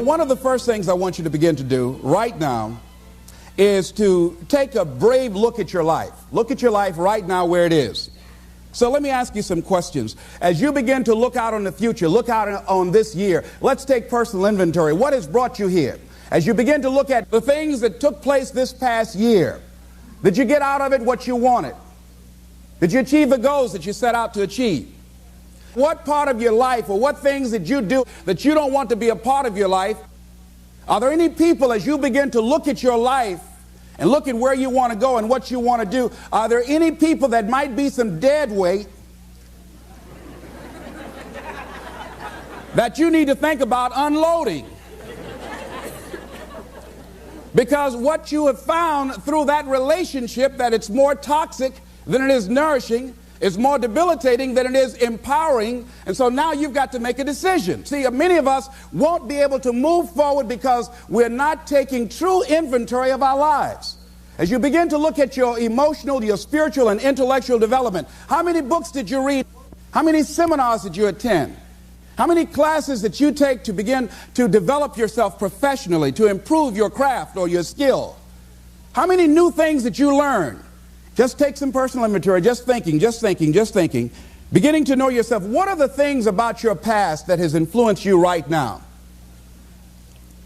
One of the first things I want you to begin to do right now is to take a brave look at your life. Look at your life right now where it is. So let me ask you some questions. As you begin to look out on the future, look out on this year, let's take personal inventory. What has brought you here? As you begin to look at the things that took place this past year, did you get out of it what you wanted? Did you achieve the goals that you set out to achieve? What part of your life or what things did you do that you don't want to be a part of your life? Are there any people, as you begin to look at your life and look at where you want to go and what you want to do, are there any people that might be some dead weight that you need to think about unloading? Because what you have found through that relationship, that it's more toxic than it is nourishing, it's more debilitating than it is empowering, and so now you've got to make a decision. See, many of us won't be able to move forward because we're not taking true inventory of our lives. As you begin to look at your emotional, your spiritual, and intellectual development, how many books did you read? How many seminars did you attend? How many classes that you take to begin to develop yourself professionally, to improve your craft or your skill? How many new things that you learn? Just take some personal inventory, just thinking. Beginning to know yourself. What are the things about your past that has influenced you right now?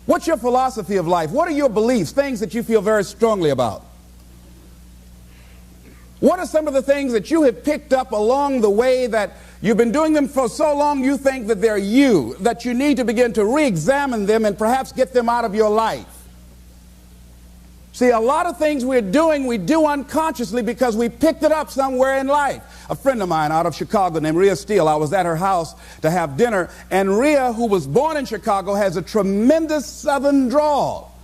What's your philosophy of life? What are your beliefs, things that you feel very strongly about? What are some of the things that you have picked up along the way that you've been doing them for so long you think that they're you, that you need to begin to re-examine them and perhaps get them out of your life? See, a lot of things we do unconsciously because we picked it up somewhere in life. A friend of mine out of Chicago named Rhea Steele, I was at her house to have dinner, and Rhea, who was born in Chicago, has a tremendous southern drawl.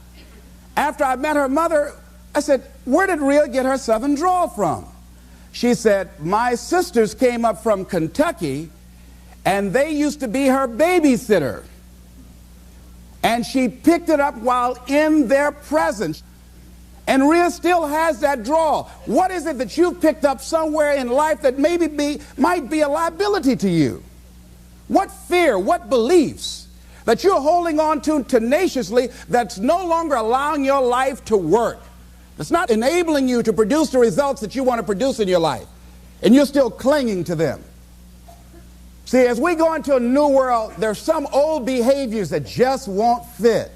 After I met her mother, I said, where did Rhea get her southern drawl from? She said, my sisters came up from Kentucky, and they used to be her babysitter. And she picked it up while in their presence. And Rhea still has that drawl. What is it that you've picked up somewhere in life that might be a liability to you? What fear, what beliefs that you're holding on to tenaciously that's no longer allowing your life to work? It's not enabling you to produce the results that you want to produce in your life, and you're still clinging to them. See, as we go into a new world, there's some old behaviors that just won't fit.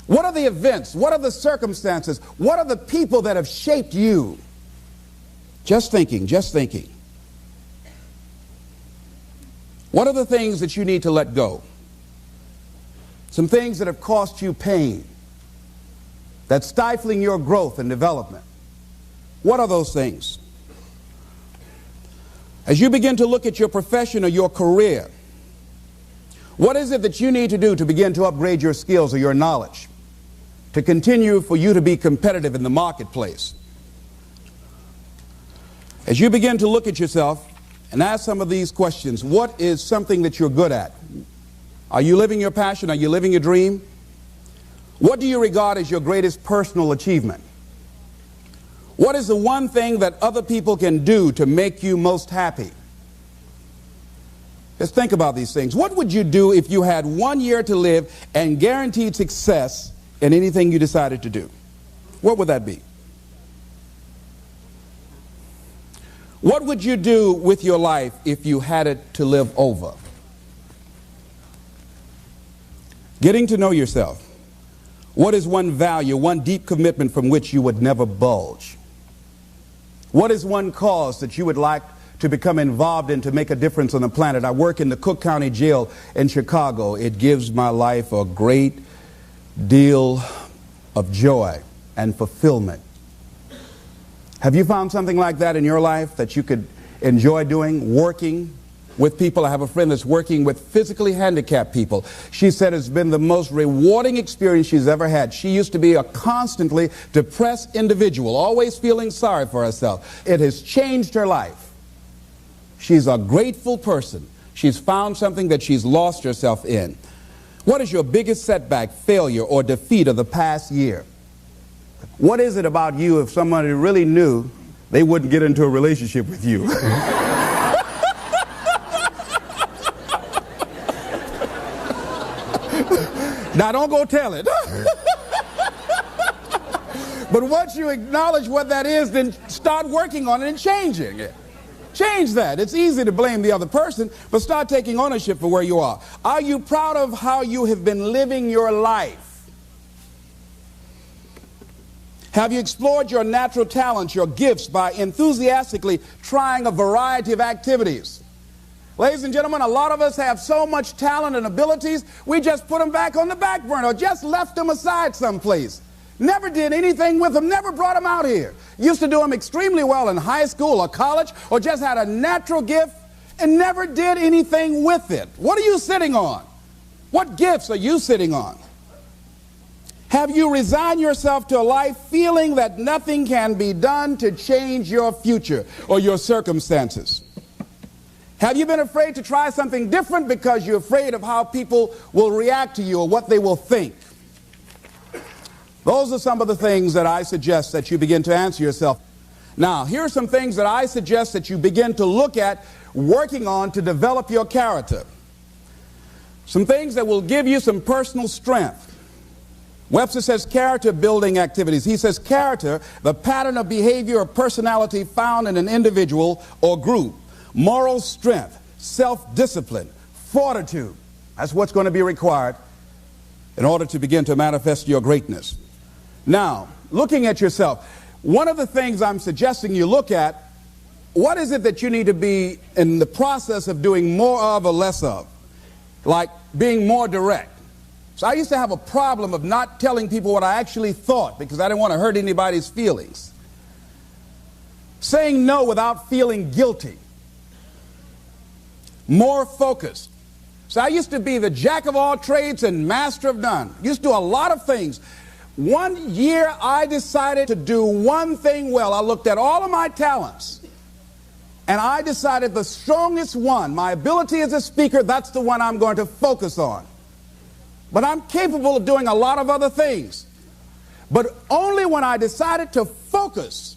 What are the events? What are the circumstances? What are the people that have shaped you? Just thinking. What are the things that you need to let go? Some things that have cost you pain, that's stifling your growth and development. What are those things? As you begin to look at your profession or your career, what is it that you need to do to begin to upgrade your skills or your knowledge, to continue for you to be competitive in the marketplace? As you begin to look at yourself and ask some of these questions, what is something that you're good at? Are you living your passion? Are you living your dream? What do you regard as your greatest personal achievement? What is the one thing that other people can do to make you most happy? Just think about these things. What would you do if you had 1 year to live and guaranteed success in anything you decided to do? What would that be? What would you do with your life if you had it to live over? Getting to know yourself. What is one value, one deep commitment from which you would never bulge? What is one cause that you would like to become involved in to make a difference on the planet? I work in the Cook County Jail in Chicago. It gives my life a great deal of joy and fulfillment. Have you found something like that in your life that you could enjoy doing, working with people? I have a friend that's working with physically handicapped people. She said it's been the most rewarding experience she's ever had. She used to be a constantly depressed individual, always feeling sorry for herself. It has changed her life. She's a grateful person. She's found something that she's lost herself in. What is your biggest setback, failure, or defeat of the past year? What is it about you, if somebody really knew, they wouldn't get into a relationship with you? Now don't go tell it. But once you acknowledge what that is, then start working on it and changing it. Change that. It's easy to blame the other person, but start taking ownership for where you are. Are you proud of how you have been living your life? Have you explored your natural talents, your gifts, by enthusiastically trying a variety of activities? Ladies and gentlemen, a lot of us have so much talent and abilities, we just put them back on the back burner or just left them aside someplace. Never did anything with them, never brought them out here. Used to do them extremely well in high school or college, or just had a natural gift and never did anything with it. What are you sitting on? What gifts are you sitting on? Have you resigned yourself to a life feeling that nothing can be done to change your future or your circumstances? Have you been afraid to try something different because you're afraid of how people will react to you or what they will think? Those are some of the things that I suggest that you begin to answer yourself. Now, here are some things that I suggest that you begin to look at working on to develop your character. Some things that will give you some personal strength. Webster says character building activities. He says character, the pattern of behavior or personality found in an individual or group. Moral strength, self-discipline, fortitude. That's what's going to be required in order to begin to manifest your greatness. Now, looking at yourself, one of the things I'm suggesting you look at, what is it that you need to be in the process of doing more of or less of? Like being more direct. So I used to have a problem of not telling people what I actually thought because I didn't want to hurt anybody's feelings. Saying no without feeling guilty. More focused. So I used to be the jack of all trades and master of none. Used to do a lot of things. One year I decided to do one thing well. I looked at all of my talents and I decided the strongest one, my ability as a speaker, that's the one I'm going to focus on. But I'm capable of doing a lot of other things. But only when I decided to focus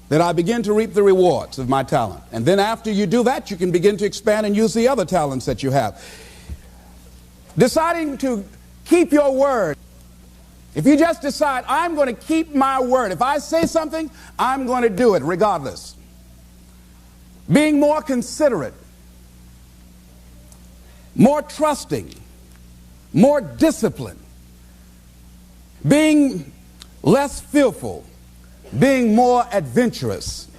that I begin to reap the rewards of my talent. And then after you do that, you can begin to expand and use the other talents that you have. Deciding to keep your word. If you just decide, I'm going to keep my word. If I say something, I'm going to do it regardless. Being more considerate. More trusting. More disciplined. Being less fearful. Being more adventurous.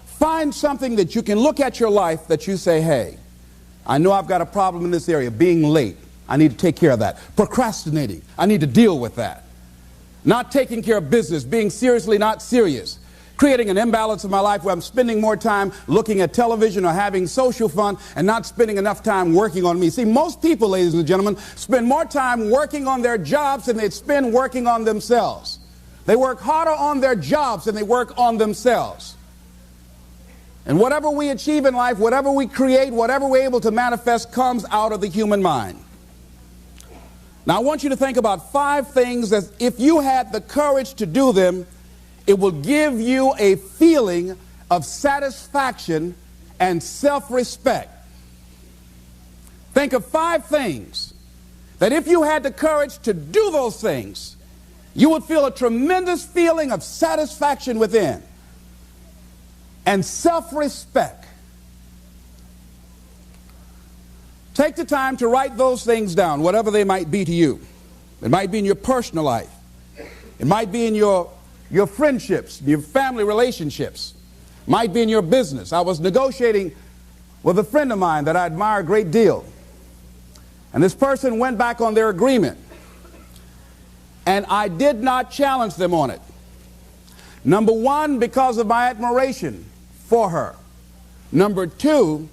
Find something that you can look at your life that you say, hey, I know I've got a problem in this area, being late. I need to take care of that. Procrastinating. I need to deal with that. Not taking care of business, being seriously not serious. Creating an imbalance in my life where I'm spending more time looking at television or having social fun and not spending enough time working on me. See, most people, ladies and gentlemen, spend more time working on their jobs than they spend working on themselves. They work harder on their jobs than they work on themselves. And whatever we achieve in life, whatever we create, whatever we're able to manifest comes out of the human mind. Now I want you to think about 5 things that if you had the courage to do them, it will give you a feeling of satisfaction and self-respect. Think of 5 things that if you had the courage to do those things, you would feel a tremendous feeling of satisfaction within and self-respect. Take the time to write those things down, whatever they might be to you. It might be in your personal life. It might be in your friendships, your family relationships. It might be in your business. I was negotiating with a friend of mine that I admire a great deal. And this person went back on their agreement. And I did not challenge them on it. Number 1, because of my admiration for her. Number 2,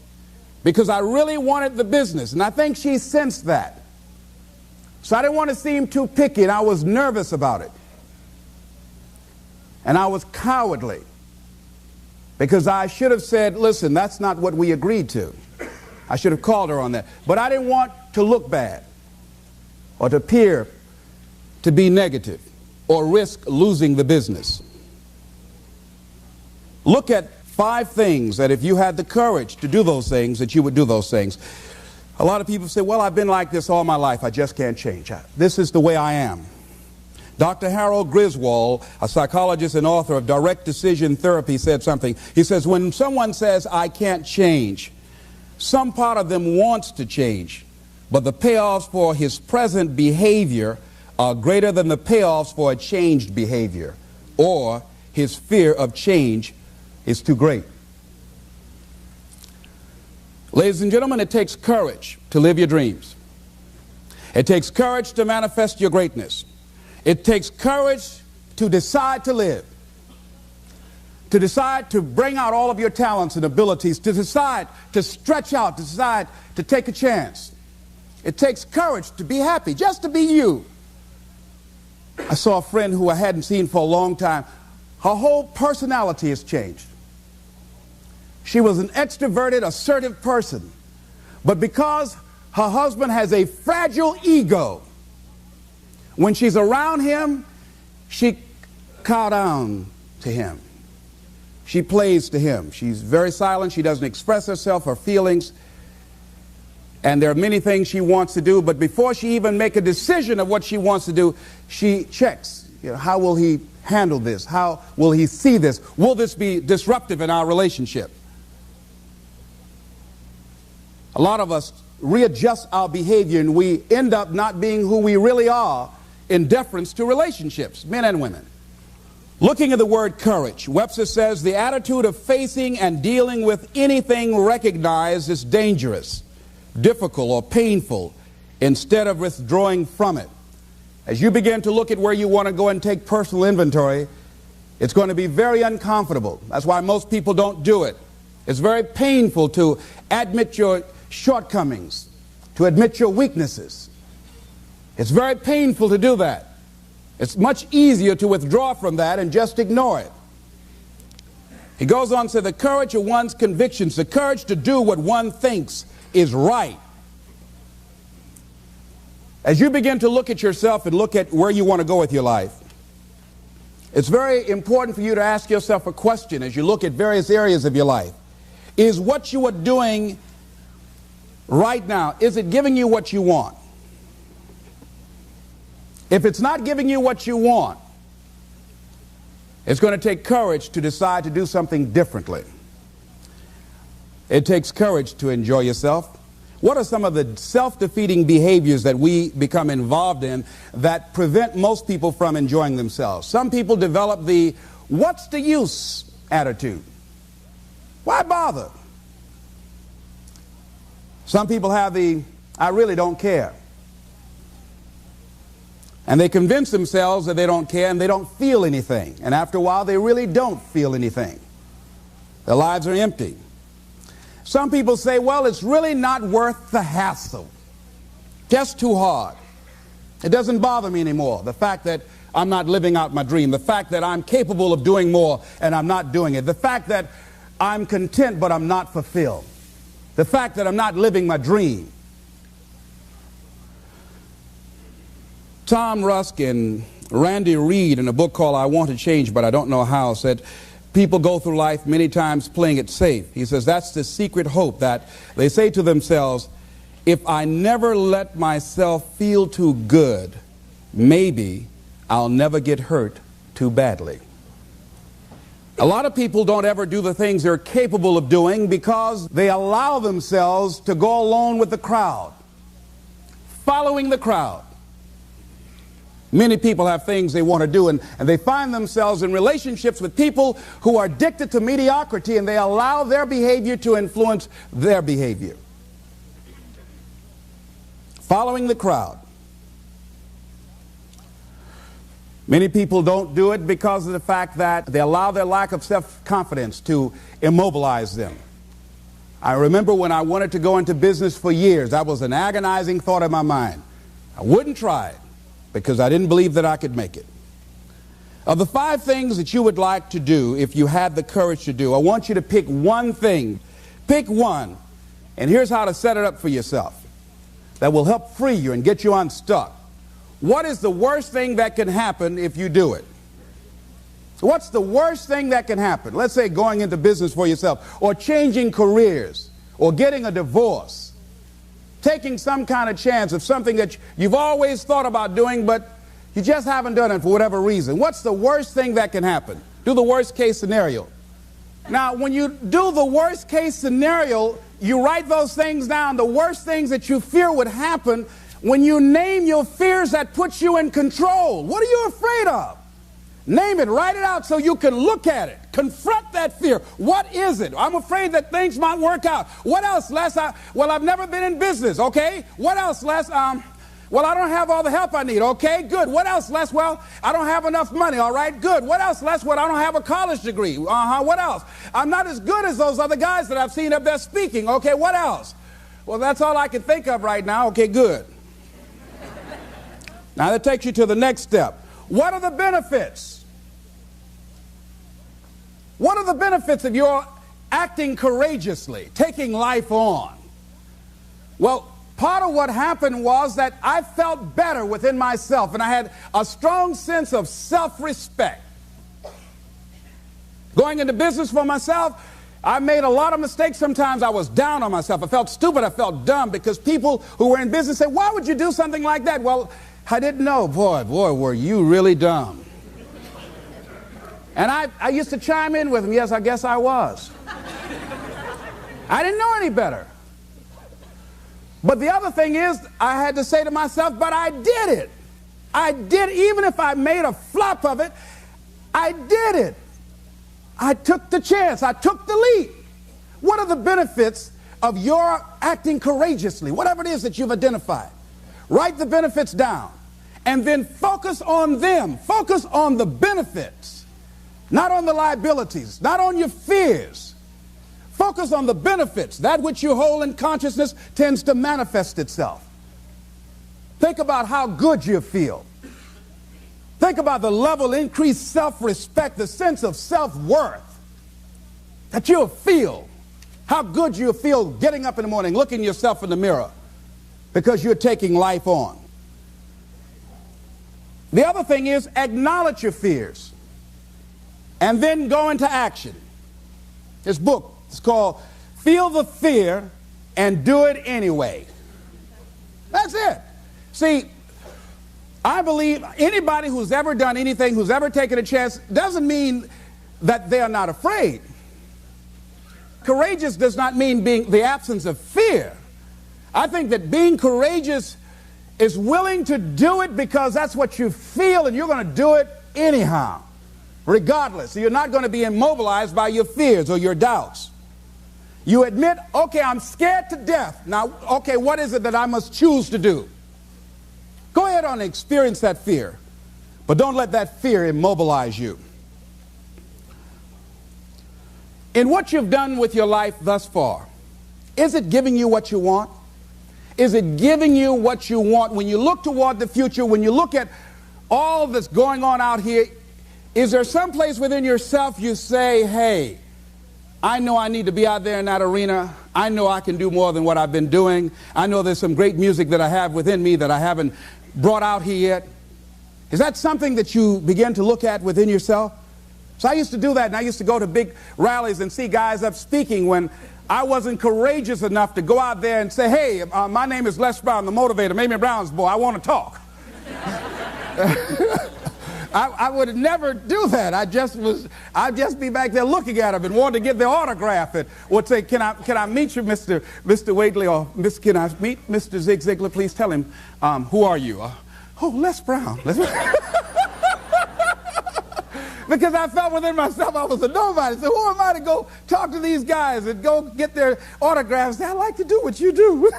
because I really wanted the business. And I think she sensed that. So I didn't want to seem too picky, and I was nervous about it. And I was cowardly. Because I should have said, listen, that's not what we agreed to. I should have called her on that. But I didn't want to look bad or to appear to be negative or risk losing the business. Look at 5 things that if you had the courage to do those things, that you would do those things. A lot of people say, well, I've been like this all my life. I just can't change. This is the way I am. Dr. Harold Griswold, a psychologist and author of Direct Decision Therapy, said something. He says, when someone says, I can't change, some part of them wants to change, but the payoffs for his present behavior are greater than the payoffs for a changed behavior, or his fear of change is too great. Ladies and gentlemen, it takes courage to live your dreams. It takes courage to manifest your greatness. It takes courage to decide to live, to decide to bring out all of your talents and abilities, to decide to stretch out, to decide to take a chance. It takes courage to be happy, just to be you. I saw a friend who I hadn't seen for a long time. Her whole personality has changed. She was an extroverted, assertive person, but because her husband has a fragile ego, when she's around him, she cows down to him. She plays to him. She's very silent. She doesn't express herself, her feelings. And there are many things she wants to do, but before she even makes a decision of what she wants to do, she checks. How will he handle this? How will he see this? Will this be disruptive in our relationship? A lot of us readjust our behavior and we end up not being who we really are in deference to relationships, men and women. Looking at the word courage, Webster says the attitude of facing and dealing with anything recognized as dangerous, difficult, or painful instead of withdrawing from it. As you begin to look at where you want to go and take personal inventory, it's going to be very uncomfortable. That's why most people don't do it. It's very painful to admit your shortcomings, to admit your weaknesses. It's very painful to do that. It's much easier to withdraw from that and just ignore it. He goes on to say the courage of one's convictions, the courage to do what one thinks is right. As you begin to look at yourself and look at where you want to go with your life, it's very important for you to ask yourself a question as you look at various areas of your life. Is what you are doing right now, is it giving you what you want? If it's not giving you what you want, it's going to take courage to decide to do something differently. It takes courage to enjoy yourself. What are some of the self-defeating behaviors that we become involved in that prevent most people from enjoying themselves? Some people develop the "what's the use" attitude. Why bother? Some people have the "I really don't care." And they convince themselves that they don't care and they don't feel anything. And after a while, they really don't feel anything. Their lives are empty. Some people say, well, it's really not worth the hassle. Just too hard. It doesn't bother me anymore. The fact that I'm not living out my dream. The fact that I'm capable of doing more and I'm not doing it. The fact that I'm content but I'm not fulfilled. The fact that I'm not living my dream. Tom Rusk and Randy Reed, in a book called I Want to Change But I Don't Know How, said people go through life many times playing it safe. He says that's the secret hope, that they say to themselves, if I never let myself feel too good, maybe I'll never get hurt too badly. A lot of people don't ever do the things they're capable of doing because they allow themselves to go along with the crowd, following the crowd. Many people have things they want to do, and they find themselves in relationships with people who are addicted to mediocrity, and they allow their behavior to influence their behavior. Following the crowd. Many people don't do it because of the fact that they allow their lack of self-confidence to immobilize them. I remember when I wanted to go into business for years, that was an agonizing thought in my mind. I wouldn't try it, because I didn't believe that I could make it. Of the 5 things that you would like to do if you had the courage to do, I want you to pick one thing. Pick one. And here's how to set it up for yourself that will help free you and get you unstuck. What is the worst thing that can happen if you do it? So what's the worst thing that can happen? Let's say going into business for yourself, or changing careers, or getting a divorce. taking some kind of chance of something that you've always thought about doing, but you just haven't done it for whatever reason. What's the worst thing that can happen? Do the worst case scenario. Now, when you do the worst case scenario, you write those things down, the worst things that you fear would happen. When you name your fears, that puts you in control. What are you afraid of? Name it, write it out so you can look at it. Confront that fear. What is it? I'm afraid that things might work out. What else, Les? I've never been in business, okay? What else, Les? Well, I don't have all the help I need, okay? Good. What else, Les? Well, I don't have enough money, all right? Good. What else, Les? Well, I don't have a college degree. What else? I'm not as good as those other guys that I've seen up there speaking, okay? What else? Well, that's all I can think of right now, okay? Good. Now, that takes you to the next step. What are the benefits? What are the benefits of your acting courageously, taking life on? Well, part of what happened was that I felt better within myself, and I had a strong sense of self-respect. Going into business for myself, I made a lot of mistakes. Sometimes I was down on myself. I felt stupid. I felt dumb because people who were in business said, why would you do something like that? Well, I didn't know. Boy, were you really dumb. And I used to chime in with them. Yes, I guess I was. I didn't know any better. But the other thing is, I had to say to myself, but I did it. I did, even if I made a flop of it, I did it. I took the chance. I took the leap. What are the benefits of your acting courageously? Whatever it is that you've identified. Write the benefits down. And then focus on them. Focus on the benefits. Not on the liabilities, not on your fears. Focus on the benefits. That which you hold in consciousness tends to manifest itself. Think about how good you feel. Think about the level of increased self-respect, the sense of self-worth that you'll feel. How good you'll feel getting up in the morning, looking yourself in the mirror because you're taking life on. The other thing is acknowledge your fears. And then go into action. This book is called Feel the Fear and Do It Anyway. That's it. See, I believe anybody who's ever done anything, who's ever taken a chance, doesn't mean that they're not afraid. Courageous does not mean being the absence of fear. I think that being courageous is willing to do it because that's what you feel and you're going to do it anyhow. Regardless, so you're not going to be immobilized by your fears or your doubts. You admit, okay, I'm scared to death. Now, okay, what is it that I must choose to do? Go ahead and experience that fear, but don't let that fear immobilize you. In what you've done with your life thus far, is it giving you what you want? Is it giving you what you want? When you look toward the future, when you look at all that's going on out here, is there some place within yourself you say, hey, I know I need to be out there in that arena. I know I can do more than what I've been doing. I know there's some great music that I have within me that I haven't brought out here yet. Is that something that you begin to look at within yourself? So I used to do that, and I used to go to big rallies and see guys up speaking when I wasn't courageous enough to go out there and say, hey, my name is Les Brown, the motivator, Mamie Brown's boy. I want to talk. I would never do that. I'd just be back there looking at them and wanting to get their autograph and would say, can I meet you, Mr. Wakely, or can I meet Mr. Zig Ziglar? Please tell him, who are you? Oh, Les Brown. Because I felt within myself I was a nobody. So who am I to go talk to these guys and go get their autographs? I like to do what you do.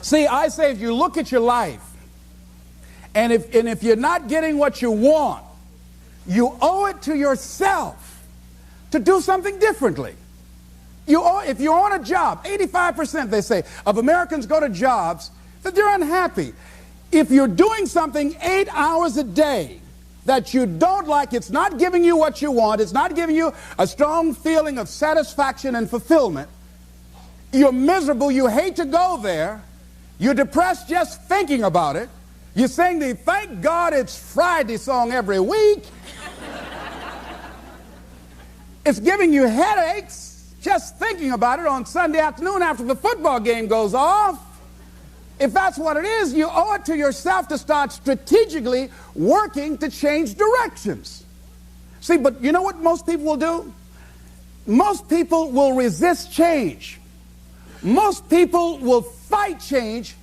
See, I say if you look at your life, and if you're not getting what you want, you owe it to yourself to do something differently. If you're on a job, 85% they say of Americans go to jobs that they're unhappy. If you're doing something 8 hours a day that you don't like, it's not giving you what you want, it's not giving you a strong feeling of satisfaction and fulfillment, you're miserable, you hate to go there, you're depressed just thinking about it, you sing the Thank God It's Friday song every week, It's giving you headaches just thinking about it on Sunday afternoon after the football game goes off. If that's what it is, you owe it to yourself to start strategically working to change directions. See, but you know what most people will do? Most people will resist change. Most people will fight change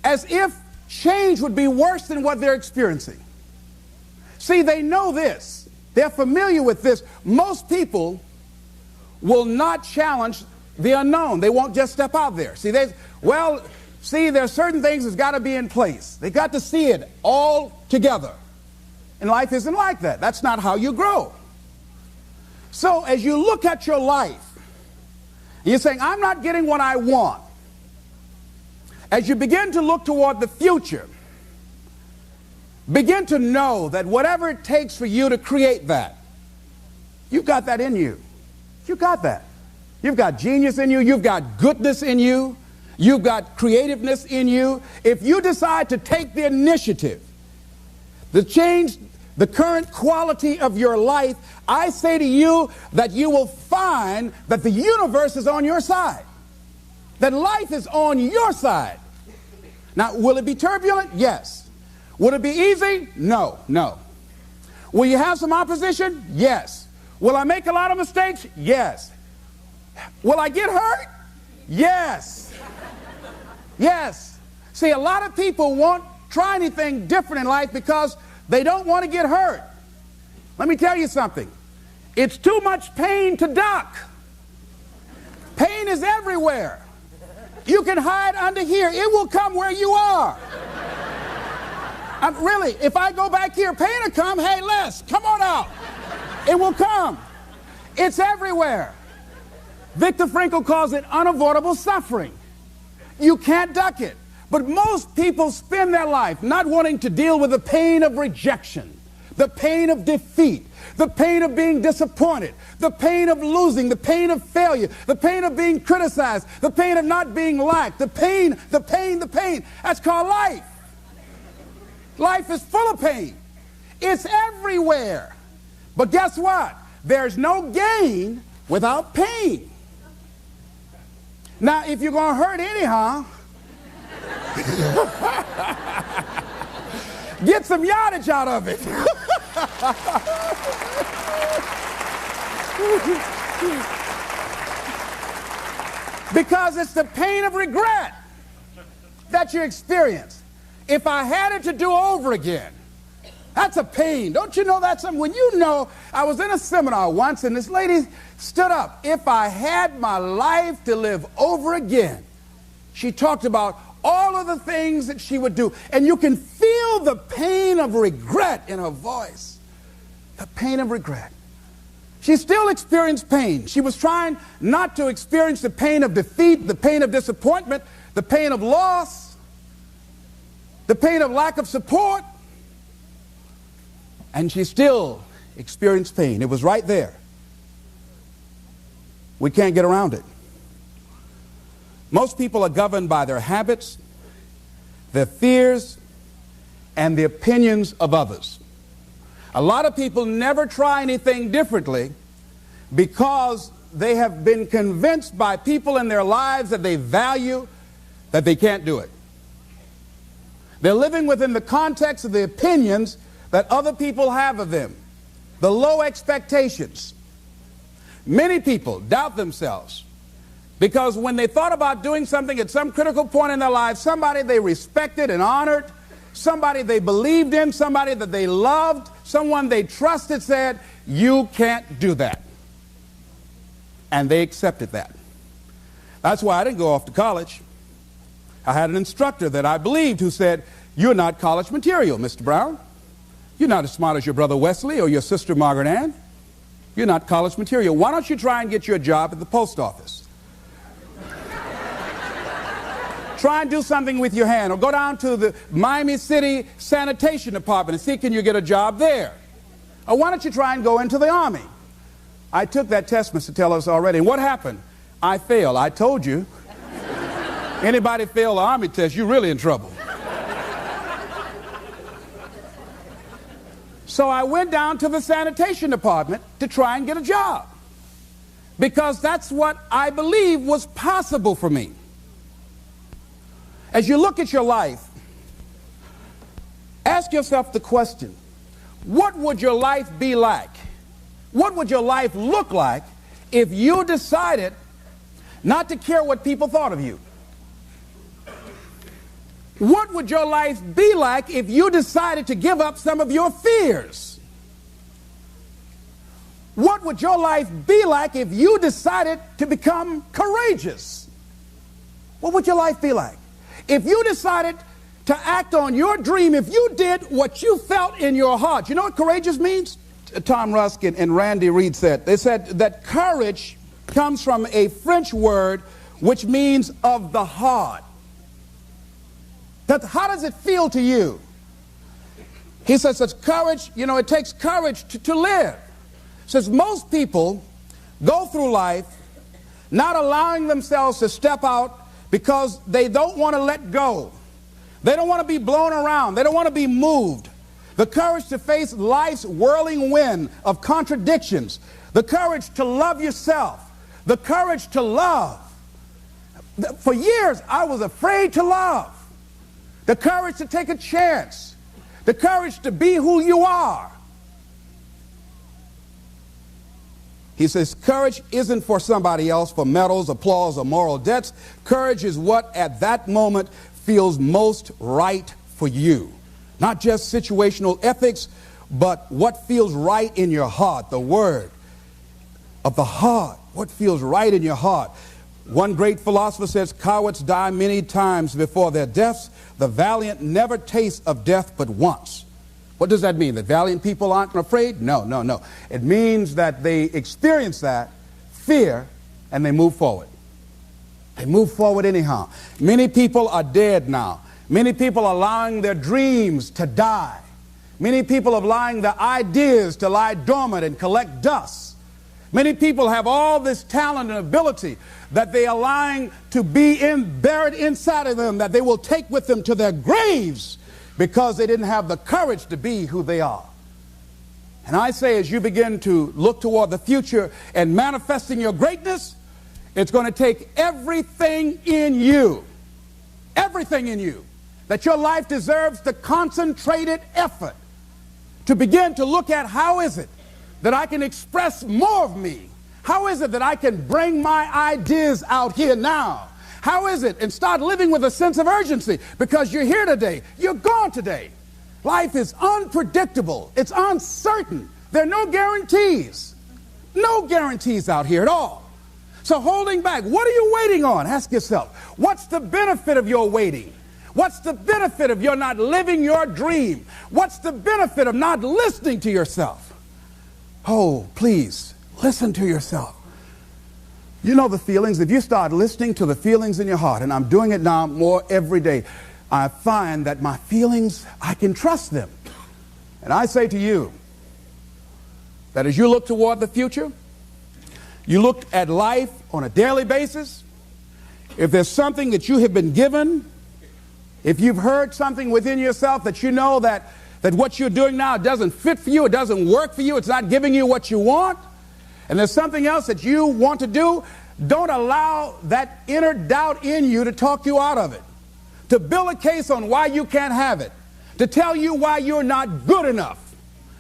as if change would be worse than what they're experiencing. See, they know this. They're familiar with this. Most people will not challenge the unknown. They won't just step out there. See, there's certain things that's got to be in place. They got to see it all together. And life isn't like that. That's not how you grow. So as you look at your life, you're saying, I'm not getting what I want. As you begin to look toward the future, begin to know that whatever it takes for you to create that, you've got that in you. You've got that. You've got genius in you. You've got goodness in you. You've got creativeness in you. If you decide to take the initiative to change the current quality of your life, I say to you that you will find that the universe is on your side, that life is on your side. Now, will it be turbulent? Yes. Will it be easy? No, no. Will you have some opposition? Yes. Will I make a lot of mistakes? Yes. Will I get hurt? Yes. Yes. See, a lot of people won't try anything different in life because they don't want to get hurt. Let me tell you something. It's too much pain to duck. Pain is everywhere. You can hide under here. It will come where you are. Really, if I go back here, pain will come. Hey, Les, come on out. It will come. It's everywhere. Viktor Frankl calls it unavoidable suffering. You can't duck it. But most people spend their life not wanting to deal with the pain of rejection, the pain of defeat, the pain of being disappointed, the pain of losing, the pain of failure, the pain of being criticized, the pain of not being liked, the pain. That's called life. Life is full of pain. It's everywhere. But guess what? There's no gain without pain. Now, if you're going to hurt anyhow, get some yardage out of it. Because it's the pain of regret that you experience. If I had it to do over again, that's a pain. Don't you know that's something? When you know, I was in a seminar once and this lady stood up. If I had my life to live over again, she talked about all of the things that she would do. And you can feel the pain of regret in her voice. The pain of regret. She still experienced pain. She was trying not to experience the pain of defeat, the pain of disappointment, the pain of loss, the pain of lack of support. And she still experienced pain. It was right there. We can't get around it. Most people are governed by their habits, their fears, and the opinions of others. A lot of people never try anything differently because they have been convinced by people in their lives that they value that they can't do it. They're living within the context of the opinions that other people have of them, the low expectations. Many people doubt themselves because when they thought about doing something at some critical point in their lives, somebody they respected and honored, somebody they believed in, somebody that they loved, someone they trusted said, you can't do that. And they accepted that. That's why I didn't go off to college. I had an instructor that I believed who said, you're not college material, Mr. Brown. You're not as smart as your brother Wesley or your sister Margaret Ann. You're not college material. Why don't you try and get you a job at the post office? Try and do something with your hand, or go down to the Miami City Sanitation Department and see can you get a job there. Or why don't you try and go into the Army? I took that test, Mr. Tellers, already. And what happened? I failed. I told you. Anybody fail the Army test, you're really in trouble. So I went down to the sanitation department to try and get a job. because that's what I believe was possible for me. As you look at your life, ask yourself the question, what would your life be like? What would your life look like if you decided not to care what people thought of you? What would your life be like if you decided to give up some of your fears? What would your life be like if you decided to become courageous? What would your life be like? If you decided to act on your dream, if you did what you felt in your heart. You know what courageous means? Tom Rusk and Randy Reed said. They said that courage comes from a French word which means of the heart. How does it feel to you? He says that courage, you know, it takes courage to live. Says most people go through life not allowing themselves to step out because they don't want to let go. They don't want to be blown around. They don't want to be moved. The courage to face life's whirling wind of contradictions. The courage to love yourself. The courage to love. For years, I was afraid to love. The courage to take a chance. The courage to be who you are. He says, courage isn't for somebody else, for medals, applause, or moral debts. Courage is what at that moment feels most right for you. Not just situational ethics, but what feels right in your heart, the word of the heart, what feels right in your heart. One great philosopher says, cowards die many times before their deaths. The valiant never taste of death but once. What does that mean? That valiant people aren't afraid? No, no, no. It means that they experience that fear and they move forward. They move forward anyhow. Many people are dead now. Many people are allowing their dreams to die. Many people are allowing their ideas to lie dormant and collect dust. Many people have all this talent and ability that they are allowing to be buried inside of them, that they will take with them to their graves because they didn't have the courage to be who they are. And I say, as you begin to look toward the future and manifesting your greatness, it's going to take everything in you, that your life deserves the concentrated effort to begin to look at how is it that I can express more of me? How is it that I can bring my ideas out here now? How is it? And start living with a sense of urgency, because you're here today, you're gone today. Life is unpredictable. It's uncertain. There are no guarantees. No guarantees out here at all. So holding back, what are you waiting on? Ask yourself, what's the benefit of your waiting? What's the benefit of your not living your dream? What's the benefit of not listening to yourself? Oh, please, listen to yourself. You know the feelings. If you start listening to the feelings in your heart, and I'm doing it now more every day, I find that my feelings, I can trust them. And I say to you that as you look toward the future, you look at life on a daily basis, if there's something that you have been given, if you've heard something within yourself that you know that what you're doing now doesn't fit for you, it doesn't work for you, it's not giving you what you want, and there's something else that you want to do, don't allow that inner doubt in you to talk you out of it, to build a case on why you can't have it, to tell you why you're not good enough.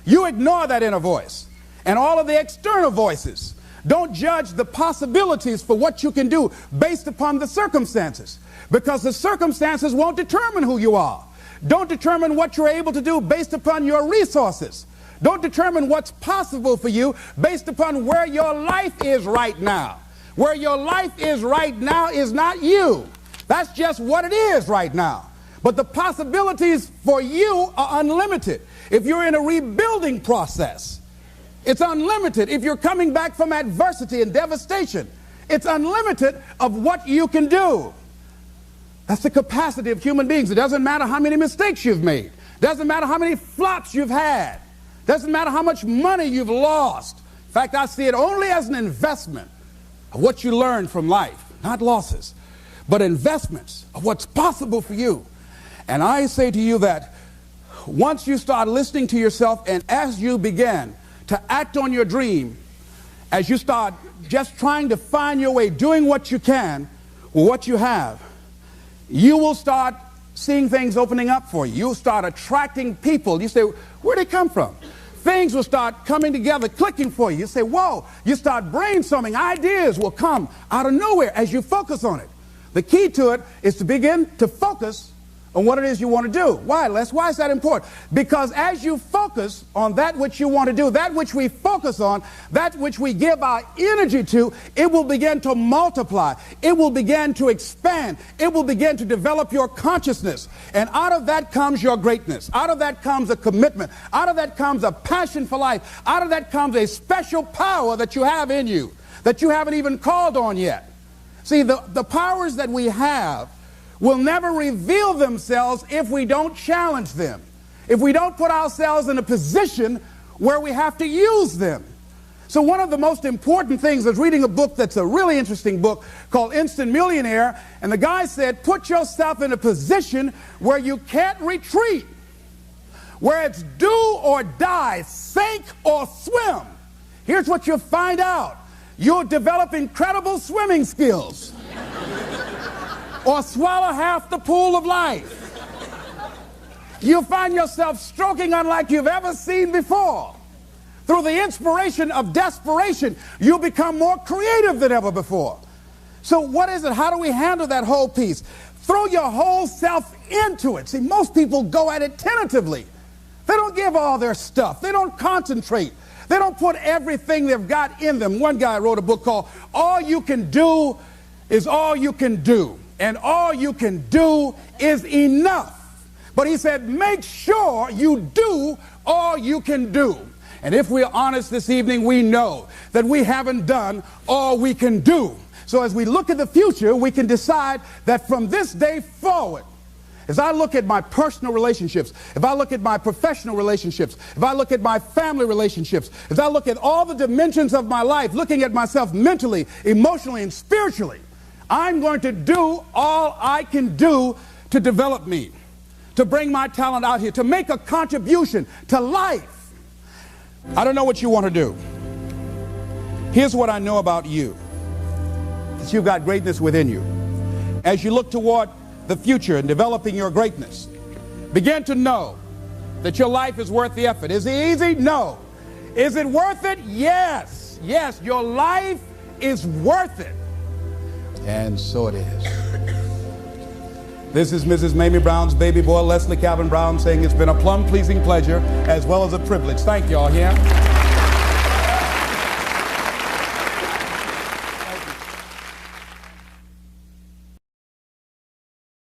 You ignore that inner voice and all of the external voices. Don't judge the possibilities for what you can do based upon the circumstances, because the circumstances won't determine who you are. Don't determine what you're able to do based upon your resources. Don't determine what's possible for you based upon where your life is right now. Where your life is right now is not you. That's just what it is right now. But the possibilities for you are unlimited. If you're in a rebuilding process, it's unlimited. If you're coming back from adversity and devastation, it's unlimited of what you can do. That's the capacity of human beings. It doesn't matter how many mistakes you've made. It doesn't matter how many flops you've had. It doesn't matter how much money you've lost. In fact, I see it only as an investment of what you learn from life, not losses, but investments of what's possible for you. And I say to you that once you start listening to yourself, and as you begin to act on your dream, as you start just trying to find your way, doing what you can with what you have, you will start seeing things opening up for you. You'll start attracting people. You say, where'd they come from? Things will start coming together, clicking for you. You say, whoa. You start brainstorming. Ideas will come out of nowhere as you focus on it. The key to it is to begin to focus on what it is you want to do. Why, Les? Why is that important? Because as you focus on that which you want to do, that which we focus on, that which we give our energy to, it will begin to multiply. It will begin to expand. It will begin to develop your consciousness. And out of that comes your greatness. Out of that comes a commitment. Out of that comes a passion for life. Out of that comes a special power that you have in you that you haven't even called on yet. See, the powers that we have will never reveal themselves if we don't challenge them, if we don't put ourselves in a position where we have to use them. So one of the most important things is reading a book that's a really interesting book called Instant Millionaire, and the guy said, put yourself in a position where you can't retreat, where it's do or die, sink or swim. Here's what you'll find out. You'll develop incredible swimming skills. Or swallow half the pool of life. You'll find yourself stroking unlike you've ever seen before. Through the inspiration of desperation, you'll become more creative than ever before. So what is it? How do we handle that whole piece? Throw your whole self into it. See, most people go at it tentatively. They don't give all their stuff. They don't concentrate. They don't put everything they've got in them. One guy wrote a book called All You Can Do Is All You Can Do. And all you can do is enough. But he said, make sure you do all you can do. And if we're honest this evening, we know that we haven't done all we can do. So as we look at the future, we can decide that from this day forward, as I look at my personal relationships, if I look at my professional relationships, if I look at my family relationships, as I look at all the dimensions of my life, looking at myself mentally, emotionally, and spiritually, I'm going to do all I can do to develop me, to bring my talent out here, to make a contribution to life. I don't know what you want to do. Here's what I know about you, that you've got greatness within you. As you look toward the future and developing your greatness, begin to know that your life is worth the effort. Is it easy? No. Is it worth it? Yes. Yes, your life is worth it. And so it is. This is Mrs. Mamie Brown's baby boy, Leslie Calvin Brown, saying it's been a plum-pleasing pleasure as well as a privilege. Thank you all here.